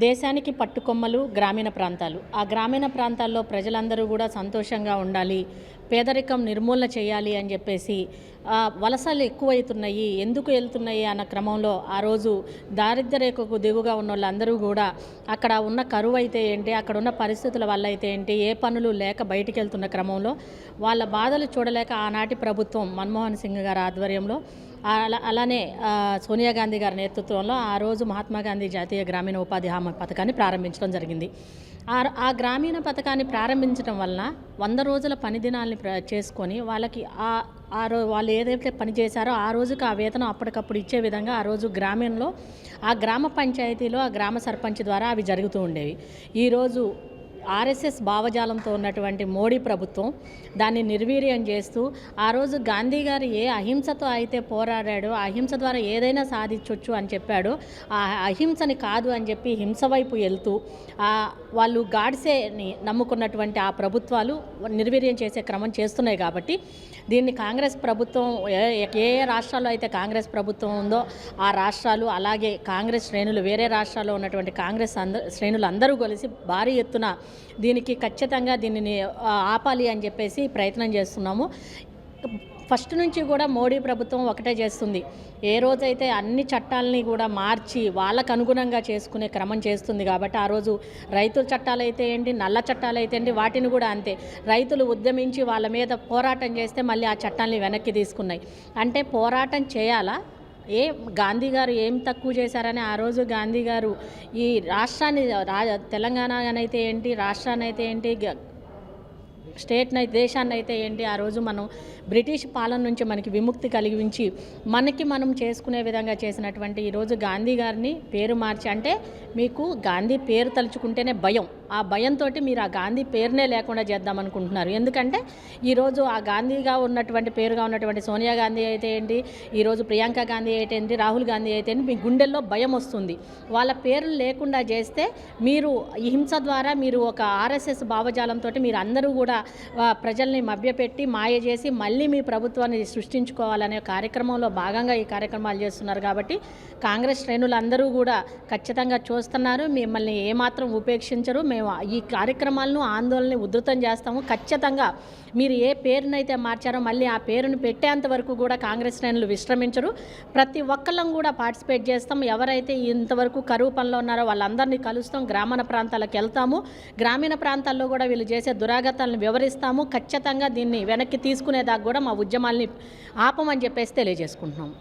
దేశానికి పట్టుకొమ్మలు గ్రామీణ ప్రాంతాలు. ఆ గ్రామీణ ప్రాంతాల్లో ప్రజలందరూ కూడా సంతోషంగా ఉండాలి, పేదరికం నిర్మూలన చేయాలి అని చెప్పేసి వలసలు ఎక్కువైతున్నాయి, ఎందుకు వెళ్తున్నాయి అన్న క్రమంలో ఆ రోజు దారిద్ర్య రేఖకు దిగుగా ఉన్న వాళ్ళందరూ కూడా అక్కడ ఉన్న కరువు అయితే ఏంటి, అక్కడ ఉన్న పరిస్థితుల వల్ల అయితే ఏంటి, ఏ పనులు లేక బయటికి వెళ్తున్న క్రమంలో వాళ్ళ బాధలు చూడలేక ఆనాటి ప్రభుత్వం మన్మోహన్ సింగ్ గారి ఆధ్వర్యంలో అలానే సోనియా గాంధీ గారి నేతృత్వంలో ఆ రోజు మహాత్మా గాంధీ జాతీయ గ్రామీణ ఉపాధి హామీ పథకాన్ని ప్రారంభించడం జరిగింది. ఆ గ్రామీణ పథకాన్ని ప్రారంభించడం వలన 100 రోజుల పని దినాల్ని చేసుకొని వాళ్ళకి వాళ్ళు ఏదైతే పని చేశారో ఆ రోజుకి ఆ వేతనం అప్పటికప్పుడు ఇచ్చే విధంగా ఆ రోజు గ్రామీణంలో ఆ గ్రామ పంచాయతీలో ఆ గ్రామ సర్పంచ్ ద్వారా అవి జరుగుతూ ఉండేవి. ఈరోజు ఆర్ఎస్ఎస్ భావజాలంతో ఉన్నటువంటి మోడీ ప్రభుత్వం దాన్ని నిర్వీర్యం చేస్తూ ఆ రోజు గాంధీ గారు ఏ అహింసతో అయితే పోరాడాడో అహింస ద్వారా ఏదైనా సాధించవచ్చు అని చెప్పాడో ఆ అహింసని కాదు అని చెప్పి హింస వైపు వెళ్తూ వాళ్ళు గాడ్సేని నమ్ముకున్నటువంటి ఆ ప్రభుత్వాలు నిర్వీర్యం చేసే క్రమం చేస్తున్నాయి. కాబట్టి దీన్ని కాంగ్రెస్ ప్రభుత్వం ఏ రాష్ట్రాల్లో అయితే కాంగ్రెస్ ప్రభుత్వం ఉందో ఆ రాష్ట్రాలు, అలాగే కాంగ్రెస్ శ్రేణులు, వేరే రాష్ట్రాల్లో ఉన్నటువంటి కాంగ్రెస్ శ్రేణులు అందరూ కలిసి భారీ ఎత్తున దీనికి ఖచ్చితంగా దీనిని ఆపాలి అని చెప్పేసి ప్రయత్నం చేస్తున్నాము. ఫస్ట్ నుంచి కూడా మోడీ ప్రభుత్వం ఒకటే చేస్తుంది, ఏ రోజైతే అన్ని చట్టాలని కూడా మార్చి వాళ్ళకు అనుగుణంగా చేసుకునే క్రమం చేస్తుంది. కాబట్టి ఆ రోజు రైతుల చట్టాలు అయితే ఏంటి, నల్ల చట్టాలు అయితే ఏంటి, వాటిని కూడా అంతే రైతులు ఉద్యమించి వాళ్ళ మీద పోరాటం చేస్తే మళ్ళీ ఆ చట్టాలని వెనక్కి తీసుకున్నాయి. అంటే పోరాటం చేయాలా, గాంధీ గారు ఏం తక్కువ చేశారని ఆ రోజు గాంధీ గారు ఈ రాష్ట్రాన్ని తెలంగాణనైతే ఏంటి, రాష్ట్రాన్ని అయితే ఏంటి, స్టేట్ని దేశాన్ని అయితే ఏంటి, ఆ రోజు మనం బ్రిటిష్ పాలన నుంచి మనకి విముక్తి కలిగించి మనం చేసుకునే విధంగా చేసినటువంటి ఈరోజు గాంధీ గారిని పేరు మార్చి, అంటే మీకు గాంధీ పేరు తలుచుకుంటేనే భయం, ఆ భయంతో మీరు ఆ గాంధీ పేరునే లేకుండా చేద్దామనుకుంటున్నారు. ఎందుకంటే ఈరోజు ఆ గాంధీగా ఉన్నటువంటి పేరుగా ఉన్నటువంటి సోనియా గాంధీ అయితే ఏంటి, ఈరోజు ప్రియాంక గాంధీ అయితే ఏంటి, రాహుల్ గాంధీ అయితే ఏంటి, మీ గుండెల్లో భయం వస్తుంది. వాళ్ళ పేర్లు లేకుండా చేస్తే మీరు ఈ హింస ద్వారా మీరు ఒక ఆర్ఎస్ఎస్ భావజాలంతో మీరు అందరూ కూడా ప్రజల్ని మభ్యపెట్టి మాయ చేసి మళ్ళీ మీ ప్రభుత్వాన్ని సృష్టించుకోవాలనే కార్యక్రమంలో భాగంగా ఈ కార్యక్రమాలు చేస్తున్నారు. కాబట్టి కాంగ్రెస్ శ్రేణులందరూ కూడా ఖచ్చితంగా చూస్తున్నారు, మిమ్మల్ని ఏమాత్రం ఉపేక్షించరు. మేము ఈ కార్యక్రమాలను ఆందోళనని ఉధృతం చేస్తాము. ఖచ్చితంగా మీరు ఏ పేరునైతే మార్చారో మళ్ళీ ఆ పేరును పెట్టేంత వరకు కూడా కాంగ్రెస్ శ్రేణులు విశ్రమించరు. ప్రతి ఒక్కళ్ళం కూడా పార్టిసిపేట్ చేస్తాం. ఎవరైతే ఇంతవరకు కరువు పనిలో ఉన్నారో వాళ్ళందరినీ కలుస్తాం, గ్రామీణ ప్రాంతాలకు వెళ్తాము, గ్రామీణ ప్రాంతాల్లో కూడా వీళ్ళు చేసే దురాగతాలను వివరిస్తాము. ఖచ్చితంగా దీన్ని వెనక్కి తీసుకునేదాకా కూడా మా ఉద్యమాల్ని ఆపమని చెప్పేసి తెలియజేసుకుంటున్నాం.